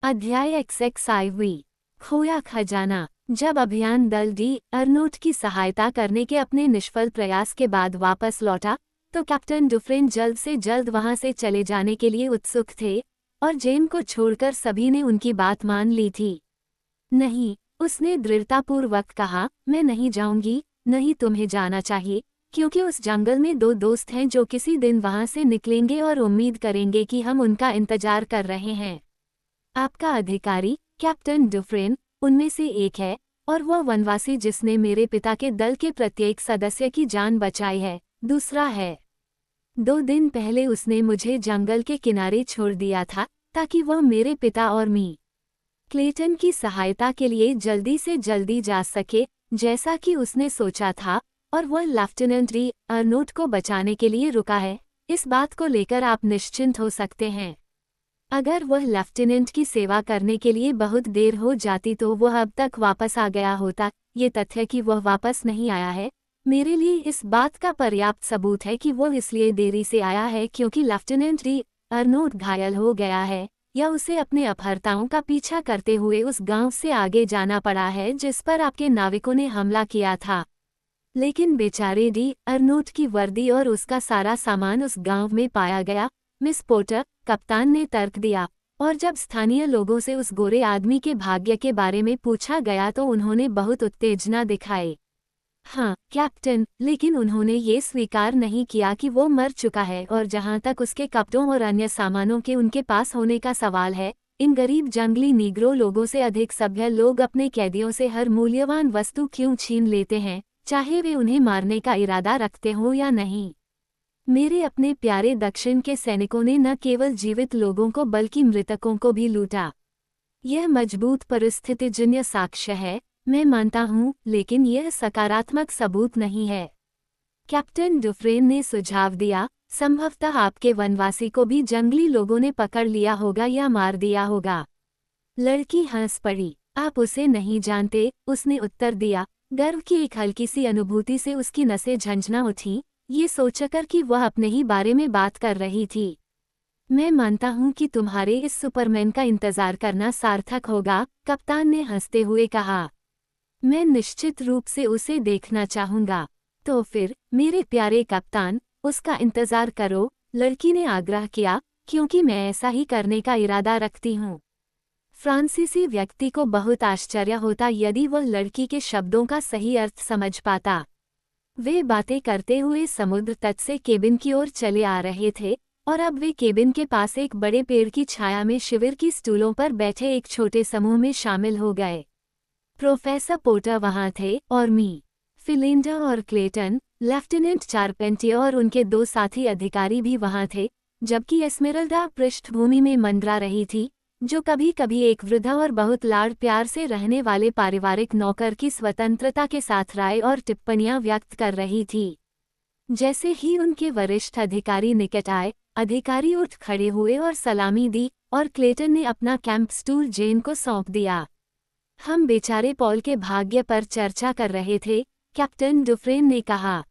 अध्याय XXIV खोया खजाना। जब अभियान दल डी अर्नोट की सहायता करने के अपने निष्फल प्रयास के बाद वापस लौटा तो कैप्टन डुफ्रेन जल्द से जल्द वहां से चले जाने के लिए उत्सुक थे और जेन को छोड़कर सभी ने उनकी बात मान ली थी। नहीं, उसने दृढ़तापूर्वक कहा, मैं नहीं जाऊंगी, नहीं तुम्हें जाना चाहिए, क्योंकि उस जंगल में दो दोस्त हैं जो किसी दिन वहां से निकलेंगे और उम्मीद करेंगे कि हम उनका इंतजार कर रहे हैं। आपका अधिकारी कैप्टन डुफ्रेन उनमें से एक है और वह वनवासी जिसने मेरे पिता के दल के प्रत्येक सदस्य की जान बचाई है, दूसरा है। 2 दिन पहले उसने मुझे जंगल के किनारे छोड़ दिया था ताकि वह मेरे पिता और मी क्लेटन की सहायता के लिए जल्दी से जल्दी जा सके जैसा कि उसने सोचा था, और वह लेफ्टिनेंट डी अर्नोट को बचाने के लिए रुका है। इस बात को लेकर आप निश्चिंत हो सकते हैं। अगर वह लेफ्टिनेंट की सेवा करने के लिए बहुत देर हो जाती तो वह अब तक वापस आ गया होता। ये तथ्य कि वह वापस नहीं आया है मेरे लिए इस बात का पर्याप्त सबूत है कि वह इसलिए देरी से आया है क्योंकि लेफ्टिनेंट डी अर्नोट घायल हो गया है या उसे अपने अपहर्ताओं का पीछा करते हुए उस गांव से आगे जाना पड़ा है जिस पर आपके नाविकों ने हमला किया था। लेकिन बेचारे डी अर्नोट की वर्दी और उसका सारा सामान उस गांव में पाया गया, मिस पोर्टर, कप्तान ने तर्क दिया। और जब स्थानीय लोगों से उस गोरे आदमी के भाग्य के बारे में पूछा गया तो उन्होंने बहुत उत्तेजना दिखाई। हाँ कैप्टन, लेकिन उन्होंने ये स्वीकार नहीं किया कि वो मर चुका है, और जहाँ तक उसके कपड़ों और अन्य सामानों के उनके पास होने का सवाल है, इन गरीब जंगली नीग्रो लोगों से अधिक सभ्य लोग अपने कैदियों से हर मूल्यवान वस्तु क्यों छीन लेते हैं, चाहे वे उन्हें मारने का इरादा रखते हों या नहीं। मेरे अपने प्यारे दक्षिण के सैनिकों ने न केवल जीवित लोगों को बल्कि मृतकों को भी लूटा। यह मजबूत परिस्थितिजन्य साक्ष्य है, मैं मानता हूँ, लेकिन यह सकारात्मक सबूत नहीं है। कैप्टन डुफ्रेन ने सुझाव दिया, संभवतः आपके वनवासी को भी जंगली लोगों ने पकड़ लिया होगा या मार दिया होगा। लड़की हंस पड़ी। आप उसे नहीं जानते, उसने उत्तर दिया। गर्व की एक हल्की सी अनुभूति से उसकी नसें झंझना उठीं, ये सोचकर कि वह अपने ही बारे में बात कर रही थी। मैं मानता हूं कि तुम्हारे इस सुपरमैन का इंतजार करना सार्थक होगा, कप्तान ने हंसते हुए कहा। मैं निश्चित रूप से उसे देखना चाहूंगा। तो फिर मेरे प्यारे कप्तान, उसका इंतजार करो, लड़की ने आग्रह किया, क्योंकि मैं ऐसा ही करने का इरादा रखती हूँ। फ्रांसीसी व्यक्ति को बहुत आश्चर्य होता यदि वह लड़की के शब्दों का सही अर्थ समझ पाता। वे बातें करते हुए समुद्र तट से केबिन की ओर चले आ रहे थे और अब वे केबिन के पास एक बड़े पेड़ की छाया में शिविर की स्टूलों पर बैठे एक छोटे समूह में शामिल हो गए। प्रोफेसर पोर्टर वहां थे और मी फिलिंडर और क्लेटन, लेफ्टिनेंट चारपेंटियर और उनके 2 साथी अधिकारी भी वहां थे, जबकि एस्मेरल्डा पृष्ठभूमि में मंडरा रही थी, जो कभी कभी एक वृद्ध और बहुत लाड़ प्यार से रहने वाले पारिवारिक नौकर की स्वतंत्रता के साथ राय और टिप्पणियां व्यक्त कर रही थी। जैसे ही उनके वरिष्ठ अधिकारी निकट आए, अधिकारी उठ खड़े हुए और सलामी दी और क्लेटन ने अपना कैंप स्टूल जेन को सौंप दिया। हम बेचारे पॉल के भाग्य पर चर्चा कर रहे थे, कैप्टन डुफ्रेन ने कहा।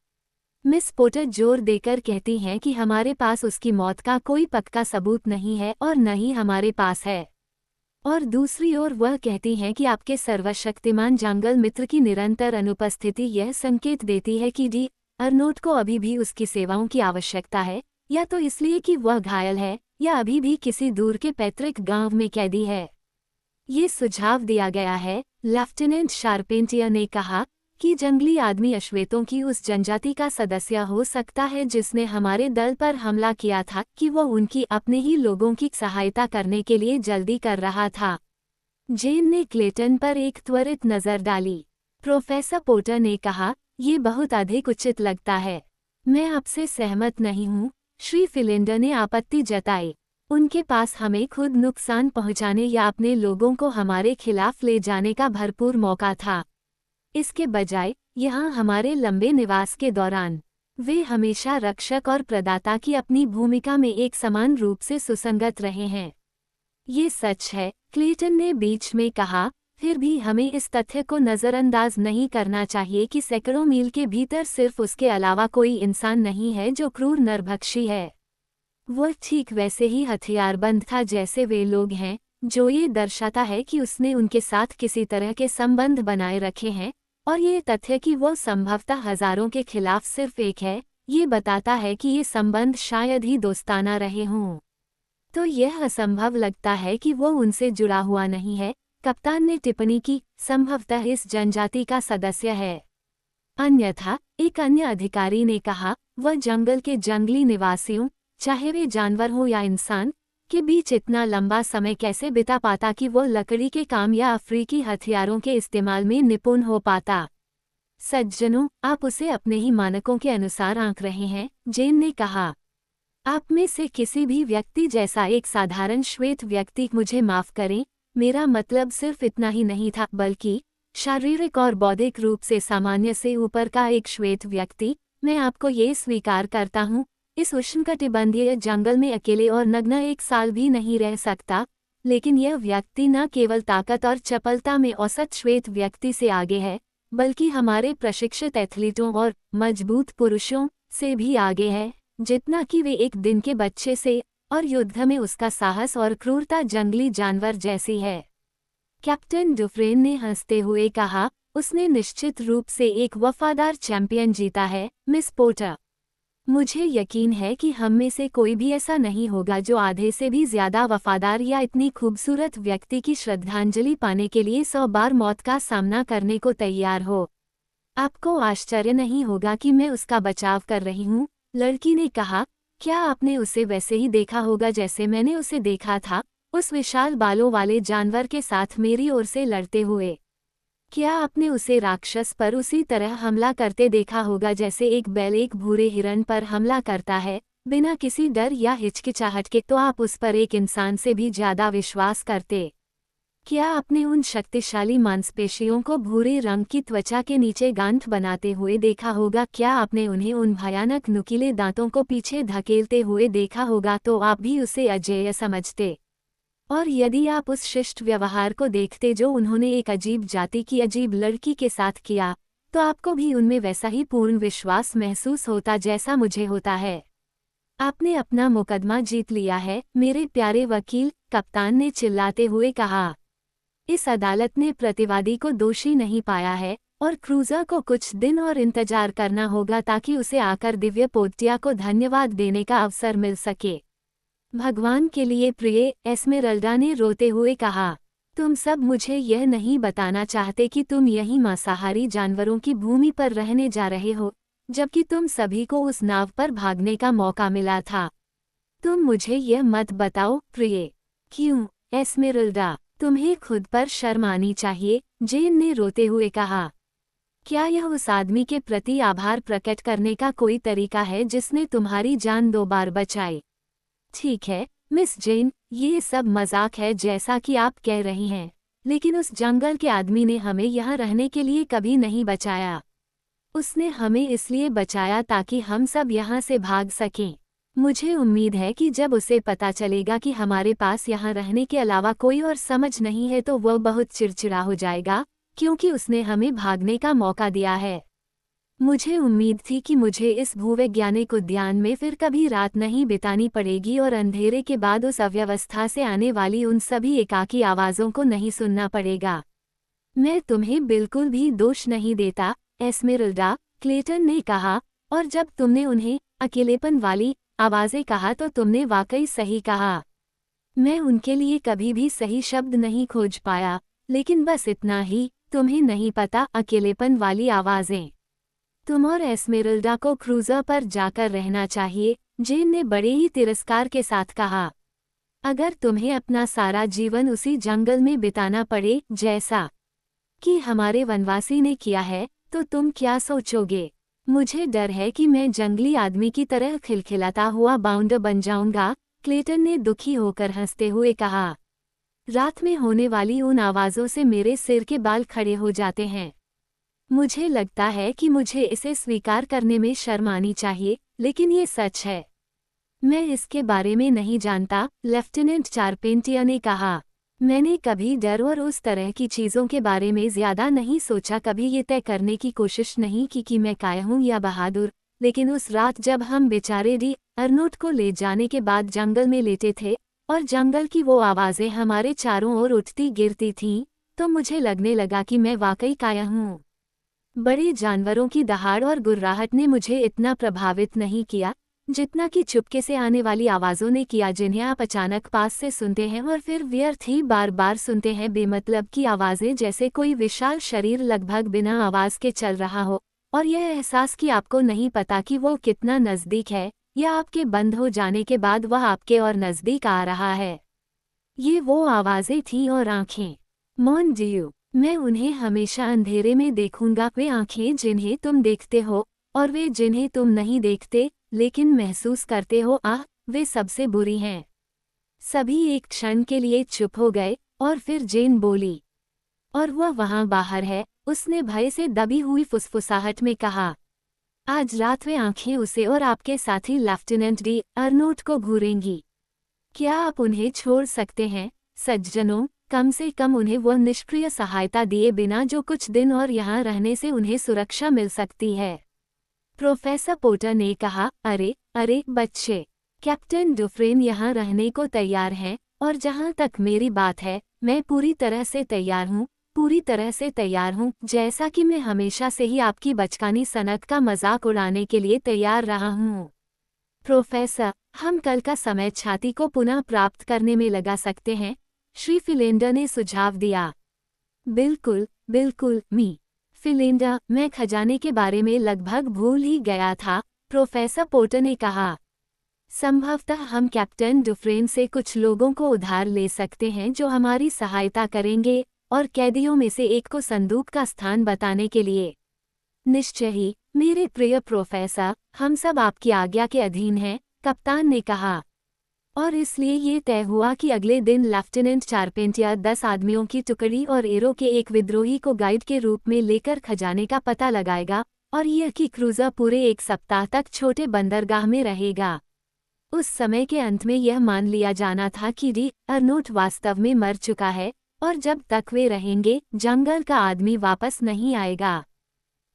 मिस पोर्टर जोर देकर कहती हैं कि हमारे पास उसकी मौत का कोई पक्का सबूत नहीं है और न ही हमारे पास है। और दूसरी ओर वह कहती हैं कि आपके सर्वशक्तिमान जंगल मित्र की निरंतर अनुपस्थिति यह संकेत देती है कि डी अर्नोट को अभी भी उसकी सेवाओं की आवश्यकता है, या तो इसलिए कि वह घायल है या अभी भी किसी दूर के पैतृक गांव में कैदी है। ये सुझाव दिया गया है, लेफ्टिनेंट शारपेंटियर ने कहा, कि जंगली आदमी अश्वेतों की उस जनजाति का सदस्य हो सकता है जिसने हमारे दल पर हमला किया था, कि वह उनकी अपने ही लोगों की सहायता करने के लिए जल्दी कर रहा था। जेन ने क्लेटन पर एक त्वरित नज़र डाली। प्रोफेसर पोर्टर ने कहा, ये बहुत अधिक उचित लगता है। मैं आपसे सहमत नहीं हूँ, श्री फिलिंडर ने आपत्ति जताई। उनके पास हमें खुद नुकसान पहुँचाने या अपने लोगों को हमारे खिलाफ ले जाने का भरपूर मौका था। इसके बजाय यहाँ हमारे लंबे निवास के दौरान वे हमेशा रक्षक और प्रदाता की अपनी भूमिका में एक समान रूप से सुसंगत रहे हैं। ये सच है, क्लेटन ने बीच में कहा, फिर भी हमें इस तथ्य को नज़रअंदाज नहीं करना चाहिए कि सैकड़ों मील के भीतर सिर्फ उसके अलावा कोई इंसान नहीं है जो क्रूर नरभक्षी है। वह ठीक वैसे ही हथियारबंद था जैसे वे लोग हैं, जो ये दर्शाता है कि उसने उनके साथ किसी तरह के संबंध बनाए रखे हैं, और ये तथ्य कि वो संभवतः हजारों के खिलाफ सिर्फ एक है, ये बताता है कि ये संबंध शायद ही दोस्ताना रहे हों। तो यह असंभव लगता है कि वो उनसे जुड़ा हुआ नहीं है, कप्तान ने टिप्पणी की, संभवतः इस जनजाति का सदस्य है। अन्यथा, एक अन्य अधिकारी ने कहा, वह जंगल के जंगली निवासियों, चाहे वे जानवर हो या इंसान, के बीच इतना लंबा समय कैसे बिता पाता कि वो लकड़ी के काम या अफ्रीकी हथियारों के इस्तेमाल में निपुण हो पाता। सज्जनों, आप उसे अपने ही मानकों के अनुसार आंक रहे हैं, जेन ने कहा। आप में से किसी भी व्यक्ति जैसा एक साधारण श्वेत व्यक्ति, मुझे माफ करें, मेरा मतलब सिर्फ इतना ही नहीं था, बल्कि शारीरिक और बौद्धिक रूप से सामान्य से ऊपर का एक श्वेत व्यक्ति। मैं आपको ये स्वीकार करता हूँ, इस उष्णकटिबंधीय जंगल में अकेले और नग्न एक साल भी नहीं रह सकता, लेकिन यह व्यक्ति न केवल ताकत और चपलता में औसत श्वेत व्यक्ति से आगे है, बल्कि हमारे प्रशिक्षित एथलीटों और मजबूत पुरुषों से भी आगे है, जितना कि वे एक दिन के बच्चे से, और युद्ध में उसका साहस और क्रूरता जंगली जानवर जैसी है। कैप्टन डुफ्रेन ने हंसते हुए कहा, उसने निश्चित रूप से एक वफादार चैंपियन जीता है, मिस पोर्टर। मुझे यकीन है कि हम में से कोई भी ऐसा नहीं होगा जो आधे से भी ज्यादा वफादार या इतनी खूबसूरत व्यक्ति की श्रद्धांजलि पाने के लिए 100 बार मौत का सामना करने को तैयार हो। आपको आश्चर्य नहीं होगा कि मैं उसका बचाव कर रही हूँ, लड़की ने कहा। क्या आपने उसे वैसे ही देखा होगा जैसे मैंने उसे देखा था, उस विशाल बालों वाले जानवर के साथ मेरी ओर से लड़ते हुए? क्या आपने उसे राक्षस पर उसी तरह हमला करते देखा होगा जैसे एक बैल एक भूरे हिरण पर हमला करता है, बिना किसी डर या हिचकिचाहट के? तो आप उस पर एक इंसान से भी ज्यादा विश्वास करते। क्या आपने उन शक्तिशाली मांसपेशियों को भूरे रंग की त्वचा के नीचे गांठ बनाते हुए देखा होगा? क्या आपने उन्हें उन भयानक नुकीले दांतों को पीछे धकेलते हुए देखा होगा? तो आप भी उसे अजेय समझते। और यदि आप उस शिष्ट व्यवहार को देखते जो उन्होंने एक अजीब जाति की अजीब लड़की के साथ किया, तो आपको भी उनमें वैसा ही पूर्ण विश्वास महसूस होता जैसा मुझे होता है। आपने अपना मुकदमा जीत लिया है, मेरे प्यारे वकील, कप्तान ने चिल्लाते हुए कहा। इस अदालत ने प्रतिवादी को दोषी नहीं पाया है, और क्रूजर को कुछ दिन और इंतजार करना होगा ताकि उसे आकर दिव्य पोर्टिया को धन्यवाद देने का अवसर मिल सके। भगवान के लिए प्रिय, एस्मेरल्डा ने रोते हुए कहा, तुम सब मुझे यह नहीं बताना चाहते कि तुम यही मांसाहारी जानवरों की भूमि पर रहने जा रहे हो, जबकि तुम सभी को उस नाव पर भागने का मौका मिला था। तुम मुझे यह मत बताओ, प्रिय। क्यों, एस्मेरल्डा, तुम्हें खुद पर शर्म आनी चाहिए, जेन ने रोते हुए कहा। क्या यह उस आदमी के प्रति आभार प्रकट करने का कोई तरीका है जिसने तुम्हारी जान 2 बार बचाई? ठीक है, मिस जेन, ये सब मजाक है जैसा कि आप कह रही हैं, लेकिन उस जंगल के आदमी ने हमें यहाँ रहने के लिए कभी नहीं बचाया। उसने हमें इसलिए बचाया ताकि हम सब यहाँ से भाग सकें। मुझे उम्मीद है कि जब उसे पता चलेगा कि हमारे पास यहाँ रहने के अलावा कोई और समझ नहीं है तो वह बहुत चिड़चिड़ा हो जाएगा, क्योंकि उसने हमें भागने का मौका दिया है। मुझे उम्मीद थी कि मुझे इस भूवैज्ञानिक उद्यान में फिर कभी रात नहीं बितानी पड़ेगी और अंधेरे के बाद उस अव्यवस्था से आने वाली उन सभी एकाकी आवाज़ों को नहीं सुनना पड़ेगा। मैं तुम्हें बिल्कुल भी दोष नहीं देता, एस्मेरल्डा, क्लेटन ने कहा, और जब तुमने उन्हें अकेलेपन वाली आवाज़ें कहा तो तुमने वाकई सही कहा। मैं उनके लिए कभी भी सही शब्द नहीं खोज पाया, लेकिन बस इतना ही, तुम्हें नहीं पता, अकेलेपन वाली आवाज़ें। तुम और एस्मेरल्डा को क्रूजर पर जाकर रहना चाहिए, जेन ने बड़े ही तिरस्कार के साथ कहा। अगर तुम्हें अपना सारा जीवन उसी जंगल में बिताना पड़े जैसा कि हमारे वनवासी ने किया है, तो तुम क्या सोचोगे? मुझे डर है कि मैं जंगली आदमी की तरह खिलखिलाता हुआ बाउंडर बन जाऊंगा, क्लेटन ने दुखी होकर हंसते हुए कहा। रात में होने वाली उन आवाज़ों से मेरे सिर के बाल खड़े हो जाते हैं। मुझे लगता है कि मुझे इसे स्वीकार करने में शर्म आनी चाहिए, लेकिन ये सच है। मैं इसके बारे में नहीं जानता, लेफ्टिनेंट चारपेंटियर ने कहा। मैंने कभी डर और उस तरह की चीज़ों के बारे में ज़्यादा नहीं सोचा, कभी ये तय करने की कोशिश नहीं की कि मैं कायर हूँ या बहादुर, लेकिन उस रात जब हम बेचारे डी अर्नोट को ले जाने के बाद जंगल में लेटे थे, और जंगल की वो आवाज़ें हमारे चारों ओर उठती गिरती थीं, तो मुझे लगने लगा कि मैं वाकई काया हूँ। बड़े जानवरों की दहाड़ और गुर्राहट ने मुझे इतना प्रभावित नहीं किया जितना कि चुपके से आने वाली आवाज़ों ने किया, जिन्हें आप अचानक पास से सुनते हैं और फिर व्यर्थ ही बार बार सुनते हैं। बेमतलब की आवाज़ें, जैसे कोई विशाल शरीर लगभग बिना आवाज़ के चल रहा हो, और यह एहसास कि आपको नहीं पता कि वो कितना नज़दीक है, या आपके बंद हो जाने के बाद वह आपके और नज़दीक आ रहा है। ये वो आवाज़ें थीं और आँखें। मॉन डियू, मैं उन्हें हमेशा अंधेरे में देखूंगा। वे आँखें जिन्हें तुम देखते हो और वे जिन्हें तुम नहीं देखते लेकिन महसूस करते हो, वे सबसे बुरी हैं। सभी एक क्षण के लिए चुप हो गए और फिर जेन बोली, और वह वहाँ बाहर है, उसने भय से दबी हुई फुसफुसाहट में कहा। आज रात वे आँखें उसे और आपके साथी लेफ्टिनेंट डी अर्नोट को घूरेंगी। क्या आप उन्हें छोड़ सकते हैं सज्जनों? कम से कम उन्हें वह निष्क्रिय सहायता दिए बिना जो कुछ दिन और यहाँ रहने से उन्हें सुरक्षा मिल सकती है। प्रोफेसर पोटर ने कहा, अरे अरे बच्चे, कैप्टन डुफ्रेन यहाँ रहने को तैयार हैं, और जहाँ तक मेरी बात है, मैं पूरी तरह से तैयार हूँ, पूरी तरह से तैयार हूँ, जैसा कि मैं हमेशा से ही आपकी बचकानी सनक का मजाक उड़ाने के लिए तैयार रहा हूँ। प्रोफेसर, हम कल का समय छाती को पुनः प्राप्त करने में लगा सकते हैं, श्री फिलेंडर ने सुझाव दिया। बिल्कुल बिल्कुल मी फिलेंडर, मैं खजाने के बारे में लगभग भूल ही गया था, प्रोफेसर पोटर ने कहा। संभवतः हम कैप्टन डुफ्रेन से कुछ लोगों को उधार ले सकते हैं जो हमारी सहायता करेंगे, और कैदियों में से एक को संदूक का स्थान बताने के लिए। निश्चय ही मेरे प्रिय प्रोफेसर, हम सब आपकी आज्ञा के अधीन हैं, कप्तान ने कहा। और इसलिए ये तय हुआ कि अगले दिन लेफ्टिनेंट चारपेंटियर 10 आदमियों की टुकड़ी और एरो के एक विद्रोही को गाइड के रूप में लेकर खजाने का पता लगाएगा, और यह कि क्रूज़र पूरे 1 सप्ताह तक छोटे बंदरगाह में रहेगा। उस समय के अंत में यह मान लिया जाना था कि डी अर्नोट वास्तव में मर चुका है, और जब तक वे रहेंगे जंगल का आदमी वापस नहीं आएगा।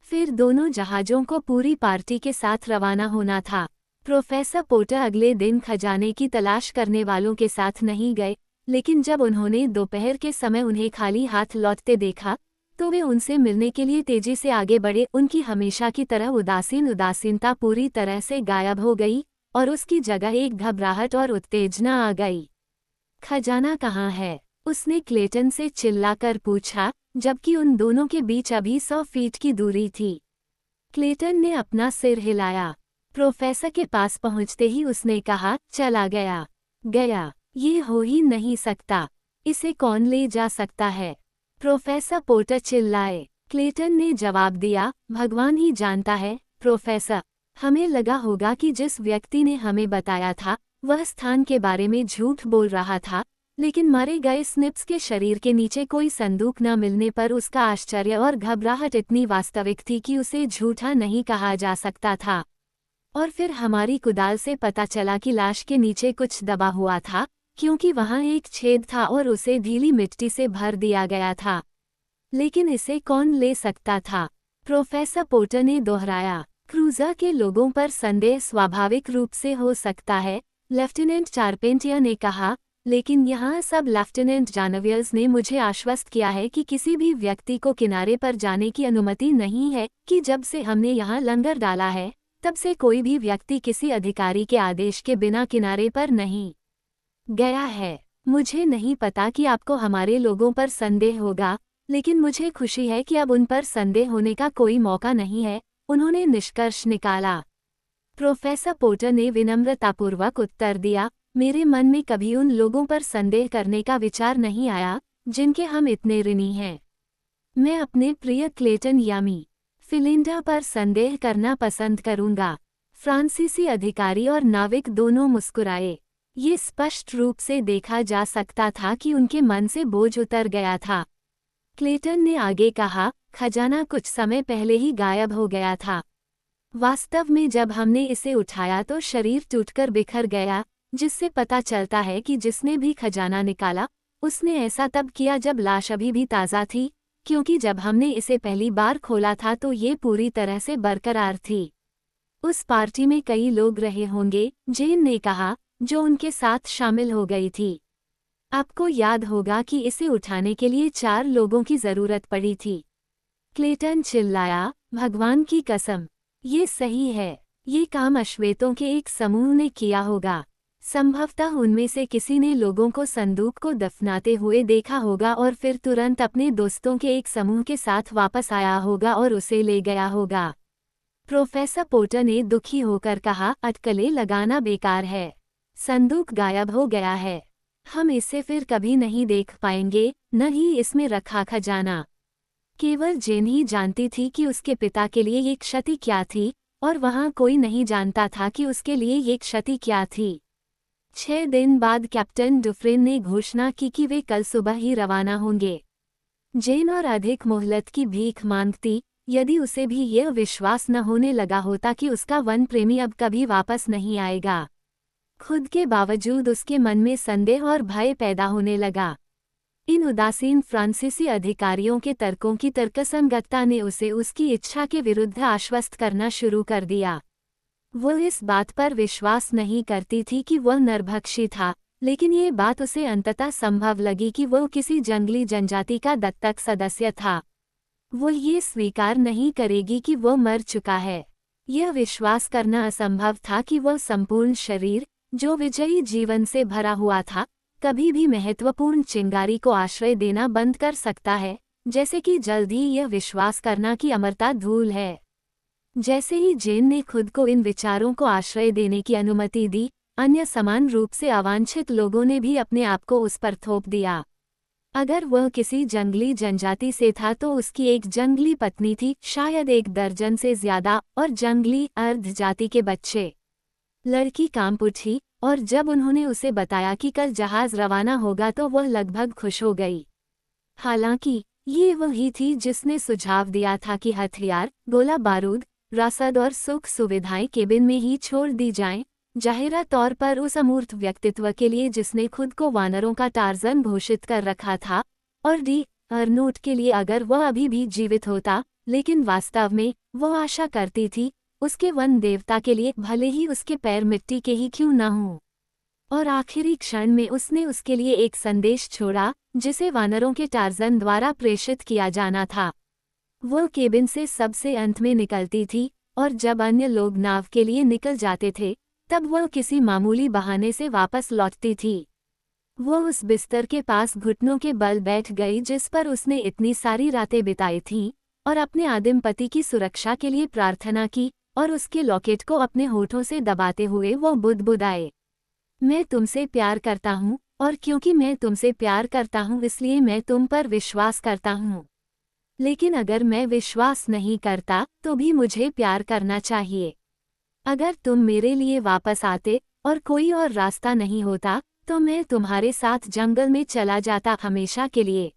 फिर दोनों जहाज़ों को पूरी पार्टी के साथ रवाना होना था। प्रोफेसर पोटर अगले दिन खजाने की तलाश करने वालों के साथ नहीं गए, लेकिन जब उन्होंने दोपहर के समय उन्हें खाली हाथ लौटते देखा, तो वे उनसे मिलने के लिए तेजी से आगे बढ़े। उनकी हमेशा की तरह उदासीनता पूरी तरह से गायब हो गई, और उसकी जगह एक घबराहट और उत्तेजना आ गई। खजाना कहाँ है? उसने क्लेटन से चिल्लाकर पूछा, जबकि उन दोनों के बीच अभी 100 फीट की दूरी थी। क्लेटन ने अपना सिर हिलाया। प्रोफेसर के पास पहुंचते ही उसने कहा, चला गया। गया? ये हो ही नहीं सकता। इसे कौन ले जा सकता है? प्रोफेसर पोटर चिल्लाए। क्लेटन ने जवाब दिया, भगवान ही जानता है प्रोफेसर। हमें लगा होगा कि जिस व्यक्ति ने हमें बताया था वह स्थान के बारे में झूठ बोल रहा था, लेकिन मारे गए स्निप्स के शरीर के नीचे कोई संदूक न मिलने पर उसका आश्चर्य और घबराहट इतनी वास्तविक थी कि उसे झूठा नहीं कहा जा सकता था। और फिर हमारी कुदाल से पता चला कि लाश के नीचे कुछ दबा हुआ था, क्योंकि वहां एक छेद था और उसे ढीली मिट्टी से भर दिया गया था। लेकिन इसे कौन ले सकता था? प्रोफेसर पोटर ने दोहराया। क्रूज़र के लोगों पर संदेह स्वाभाविक रूप से हो सकता है, लेफ्टिनेंट चारपेंटियर ने कहा, लेकिन यहाँ सब लेफ्टिनेंट जानवियर्स ने मुझे आश्वस्त किया है कि किसी भी व्यक्ति को किनारे पर जाने की अनुमति नहीं है, कि जब से हमने यहाँ लंगर डाला है तब से कोई भी व्यक्ति किसी अधिकारी के आदेश के बिना किनारे पर नहीं गया है। मुझे नहीं पता कि आपको हमारे लोगों पर संदेह होगा, लेकिन मुझे खुशी है कि अब उन पर संदेह होने का कोई मौका नहीं है, उन्होंने निष्कर्ष निकाला। प्रोफेसर पोटर ने विनम्रतापूर्वक उत्तर दिया, मेरे मन में कभी उन लोगों पर संदेह करने का विचार नहीं आया जिनके हम इतने ऋणी हैं। मैं अपने प्रिय क्लेटन यामी फिलिंडा पर संदेह करना पसंद करूंगा। फ्रांसीसी अधिकारी और नाविक दोनों मुस्कुराए। ये स्पष्ट रूप से देखा जा सकता था कि उनके मन से बोझ उतर गया था। क्लेटन ने आगे कहा, खजाना कुछ समय पहले ही गायब हो गया था। वास्तव में जब हमने इसे उठाया तो शरीर टूटकर बिखर गया, जिससे पता चलता है कि जिसने भी खजाना निकाला उसने ऐसा तब किया जब लाश अभी भी ताज़ा थी, क्योंकि जब हमने इसे पहली बार खोला था तो ये पूरी तरह से बरकरार थी। उस पार्टी में कई लोग रहे होंगे, जेन ने कहा, जो उनके साथ शामिल हो गई थी। आपको याद होगा कि इसे उठाने के लिए 4 लोगों की जरूरत पड़ी थी। क्लेटन चिल्लाया, भगवान की कसम, ये सही है। ये काम अश्वेतों के एक समूह ने किया होगा। संभवतः उनमें से किसी ने लोगों को संदूक को दफनाते हुए देखा होगा और फिर तुरंत अपने दोस्तों के एक समूह के साथ वापस आया होगा और उसे ले गया होगा। प्रोफेसर पोटर ने दुखी होकर कहा, अटकलें लगाना बेकार है। संदूक गायब हो गया है। हम इसे फिर कभी नहीं देख पाएंगे, न ही इसमें रखा खजाना। केवल जेन ही जानती थी कि उसके पिता के लिए ये क्षति क्या थी, और वहां कोई नहीं जानता था कि उसके लिए ये क्षति क्या थी। 6 दिन बाद कैप्टन डुफ्रेन ने घोषणा की कि वे कल सुबह ही रवाना होंगे। जेन और अधिक मोहलत की भीख मांगती, यदि उसे भी यह विश्वास न होने लगा होता कि उसका वन प्रेमी अब कभी वापस नहीं आएगा। खुद के बावजूद उसके मन में संदेह और भय पैदा होने लगा। इन उदासीन फ्रांसीसी अधिकारियों के तर्कों की तर्कसंगतता ने उसे उसकी इच्छा के विरुद्ध आश्वस्त करना शुरू कर दिया। वह इस बात पर विश्वास नहीं करती थी कि वह नरभक्षी था, लेकिन ये बात उसे अंततः संभव लगी कि वह किसी जंगली जनजाति का दत्तक सदस्य था। वह ये स्वीकार नहीं करेगी कि वह मर चुका है। यह विश्वास करना असंभव था कि वह संपूर्ण शरीर, जो विजयी जीवन से भरा हुआ था, कभी भी महत्वपूर्ण चिंगारी को आश्रय देना बंद कर सकता है, जैसे कि जल्द ही यह विश्वास करना कि अमरता धूल है। जैसे ही जेन ने खुद को इन विचारों को आश्रय देने की अनुमति दी, अन्य समान रूप से अवांछित लोगों ने भी अपने आप को उस पर थोप दिया। अगर वह किसी जंगली जनजाति से था तो उसकी एक जंगली पत्नी थी, शायद 1 दर्जन से ज्यादा, और जंगली अर्ध जाति के बच्चे। लड़की कांप उठी, और जब उन्होंने उसे बताया कि कल जहाज रवाना होगा तो वह लगभग खुश हो गई। हालांकि ये वही थी जिसने सुझाव दिया था कि हथियार, गोला बारूद, रसद और सुख सुविधाएं केबिन में ही छोड़ दी जाएं, जाहिरा तौर पर उस अमूर्त व्यक्तित्व के लिए जिसने खुद को वानरों का टार्जन घोषित कर रखा था, और डी अर्नोट के लिए अगर वह अभी भी जीवित होता, लेकिन वास्तव में वह आशा करती थी उसके वन देवता के लिए, भले ही उसके पैर मिट्टी के ही क्यों न हों। और आखिरी क्षण में उसने उसके लिए एक संदेश छोड़ा, जिसे वानरों के टार्जन द्वारा प्रेषित किया जाना था। वह केबिन से सबसे अंत में निकलती थी, और जब अन्य लोग नाव के लिए निकल जाते थे, तब वह किसी मामूली बहाने से वापस लौटती थी। वह उस बिस्तर के पास घुटनों के बल बैठ गई जिस पर उसने इतनी सारी रातें बिताई थीं, और अपने आदिम पति की सुरक्षा के लिए प्रार्थना की, और उसके लॉकेट को अपने होठों से दबाते हुए वो बुदबुदाए, मैं तुमसे प्यार करता हूँ, और क्योंकि मैं तुमसे प्यार करता हूँ इसलिए मैं तुम पर विश्वास करता हूँ। लेकिन अगर मैं विश्वास नहीं करता तो भी मुझे प्यार करना चाहिए। अगर तुम मेरे लिए वापस आते और कोई और रास्ता नहीं होता, तो मैं तुम्हारे साथ जंगल में चला जाता हमेशा के लिए।